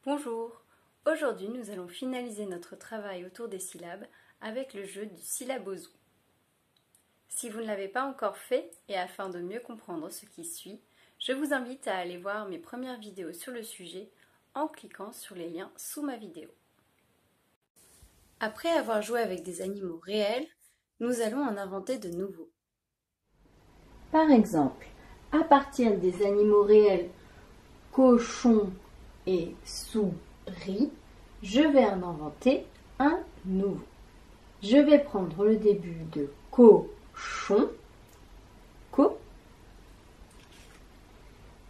Bonjour, aujourd'hui nous allons finaliser notre travail autour des syllabes avec le jeu du syllabozoo. Si vous ne l'avez pas encore fait et afin de mieux comprendre ce qui suit, je vous invite à aller voir mes premières vidéos sur le sujet en cliquant sur les liens sous ma vidéo. Après avoir joué avec des animaux réels, nous allons en inventer de nouveaux. Par exemple, à partir des animaux réels cochon et souris, je vais en inventer un nouveau. Je vais prendre le début de cochon, co,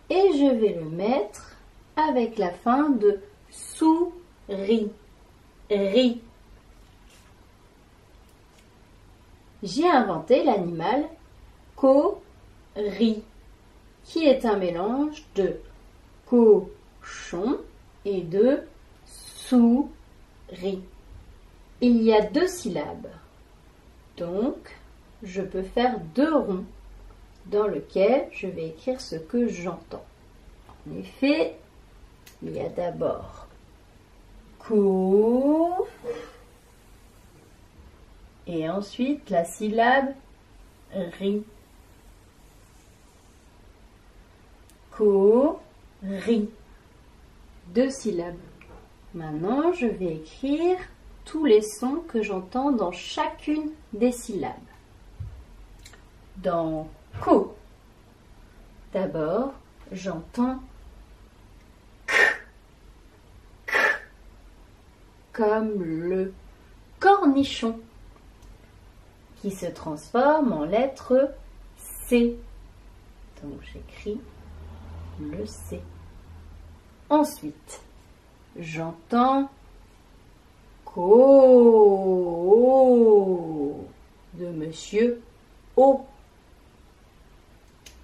et je vais le mettre avec la fin de souris, ri. J'ai inventé l'animal cori, qui est un mélange de cochon et de souris. Il y a deux syllabes, donc je peux faire deux ronds dans lesquels je vais écrire ce que j'entends. En effet, il y a d'abord co et ensuite la syllabe ri. Co-ri. Deux syllabes. Maintenant, je vais écrire tous les sons que j'entends dans chacune des syllabes. Dans co, d'abord, j'entends k, k, comme le cornichon qui se transforme en lettre C. Donc, j'écris le C. Ensuite, j'entends co de Monsieur O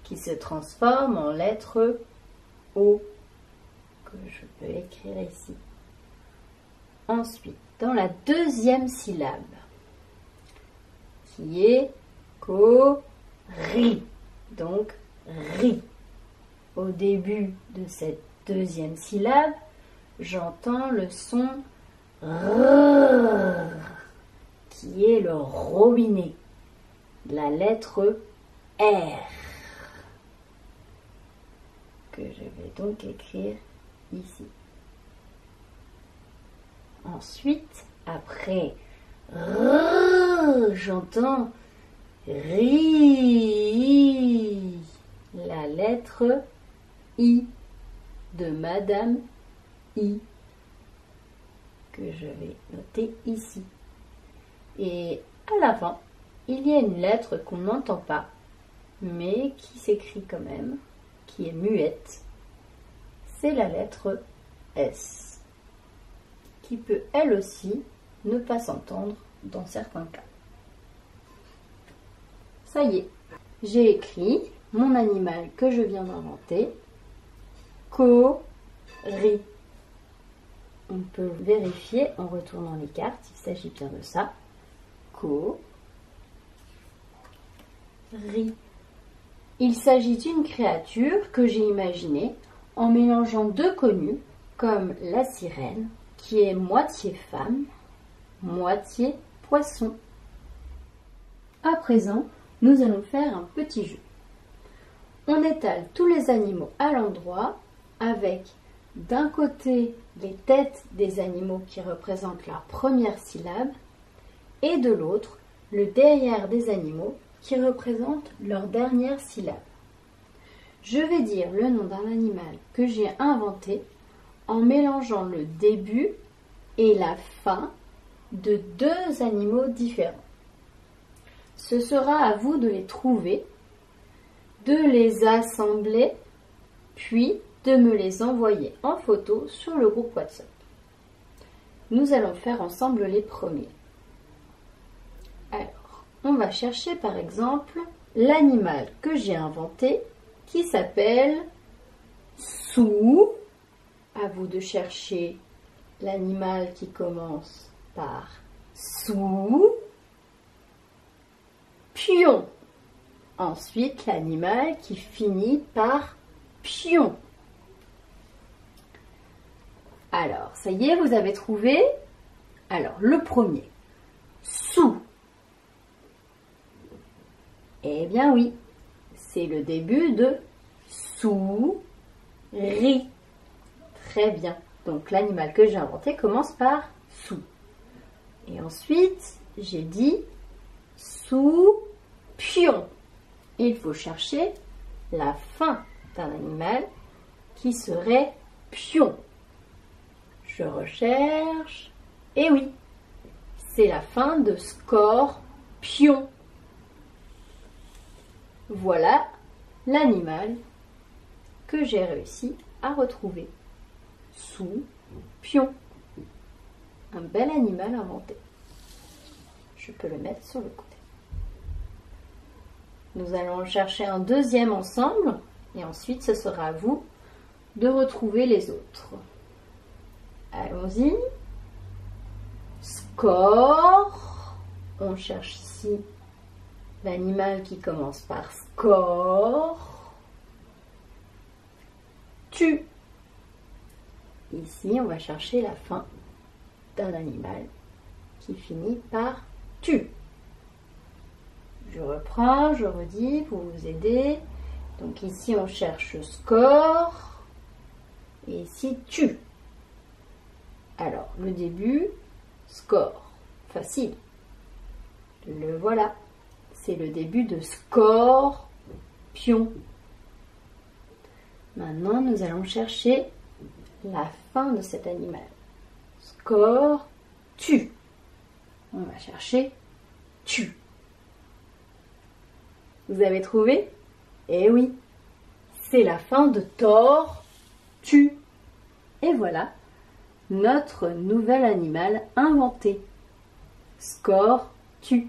qui se transforme en lettre O que je peux écrire ici. Ensuite, dans la deuxième syllabe qui est co-ri, donc ri. Au début de cette deuxième syllabe, j'entends le son R, qui est le robinet, la lettre R, que je vais donc écrire ici. Ensuite, après R, j'entends ri, la lettre I de Madame I, que je vais noter ici. Et à la fin, il y a une lettre qu'on n'entend pas, mais qui s'écrit quand même, qui est muette. C'est la lettre S, qui peut elle aussi ne pas s'entendre dans certains cas. Ça y est, j'ai écrit mon animal que je viens d'inventer, co-ri. On peut vérifier en retournant les cartes, il s'agit bien de ça. Co-ri. Il s'agit d'une créature que j'ai imaginée en mélangeant deux connus, comme la sirène, qui est moitié femme, moitié poisson. À présent, nous allons faire un petit jeu. On étale tous les animaux à l'endroit avec d'un côté les têtes des animaux qui représentent leur première syllabe et de l'autre le derrière des animaux qui représentent leur dernière syllabe. Je vais dire le nom d'un animal que j'ai inventé en mélangeant le début et la fin de deux animaux différents. Ce sera à vous de les trouver, de les assembler, puis de me les envoyer en photo sur le groupe WhatsApp. Nous allons faire ensemble les premiers. Alors, on va chercher par exemple l'animal que j'ai inventé qui s'appelle sou. À vous de chercher l'animal qui commence par sou. Pion. Ensuite, l'animal qui finit par pion. Alors, ça y est, vous avez trouvé? Alors, le premier, sou. Eh bien oui, c'est le début de souris. Très bien. Donc, l'animal que j'ai inventé commence par sou. Et ensuite, j'ai dit soupion. Il faut chercher la fin d'un animal qui serait pion. Je recherche. Et oui, c'est la fin de scorpion. Voilà l'animal que j'ai réussi à retrouver. Soupion. Un bel animal inventé. Je peux le mettre sur le côté. Nous allons chercher un deuxième ensemble et ensuite ce sera à vous de retrouver les autres. Allons-y. Score. On cherche ici l'animal qui commence par score. Tu. Ici, on va chercher la fin d'un animal qui finit par tu. Je reprends, je redis pour vous aider. Donc ici, on cherche score. Et ici, tu. Alors, le début, score. Facile. Le voilà. C'est le début de scorpion. Maintenant, nous allons chercher la fin de cet animal. Score, tu. On va chercher tu. Vous avez trouvé? Eh oui, c'est la fin de tor, tu. Et voilà notre nouvel animal inventé. Score, tu.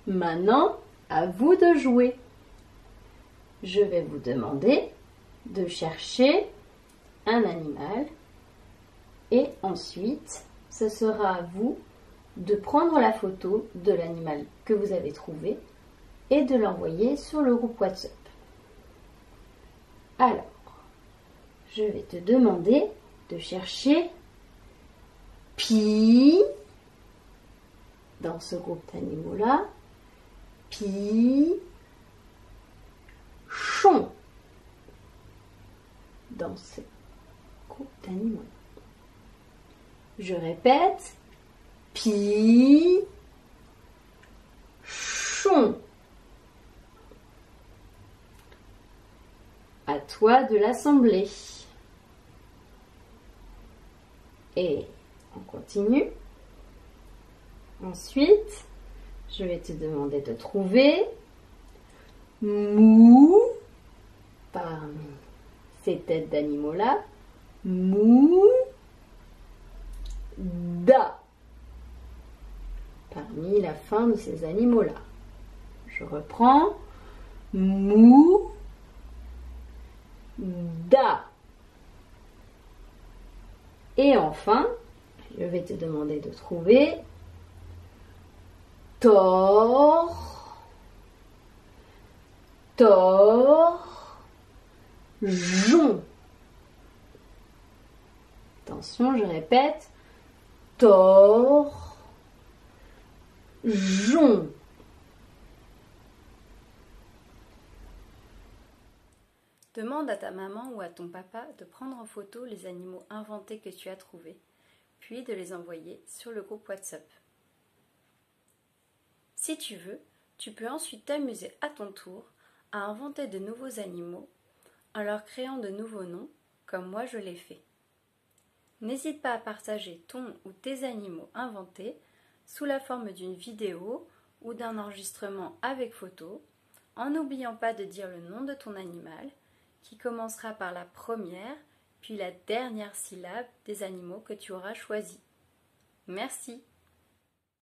Maintenant, à vous de jouer. Je vais vous demander de chercher un animal et ensuite, ce sera à vous de prendre la photo de l'animal que vous avez trouvé et de l'envoyer sur le groupe WhatsApp. Alors, je vais te demander de chercher pi dans ce groupe d'animaux-là, pi chon dans ce groupe d'animaux. Je répète, pi chon. À toi de l'assembler. Et on continue. Ensuite, je vais te demander de trouver mou parmi ces têtes d'animaux-là. Mou da parmi la fin de ces animaux-là. Je reprends. Mou da. Et enfin, je vais te demander de trouver tor, jon. Attention, je répète, jon. Demande à ta maman ou à ton papa de prendre en photo les animaux inventés que tu as trouvés, puis de les envoyer sur le groupe WhatsApp. Si tu veux, tu peux ensuite t'amuser à ton tour à inventer de nouveaux animaux en leur créant de nouveaux noms, comme moi je l'ai fait. N'hésite pas à partager ton ou tes animaux inventés sous la forme d'une vidéo ou d'un enregistrement avec photo, en n'oubliant pas de dire le nom de ton animal, qui commencera par la première puis la dernière syllabe des animaux que tu auras choisis. Merci.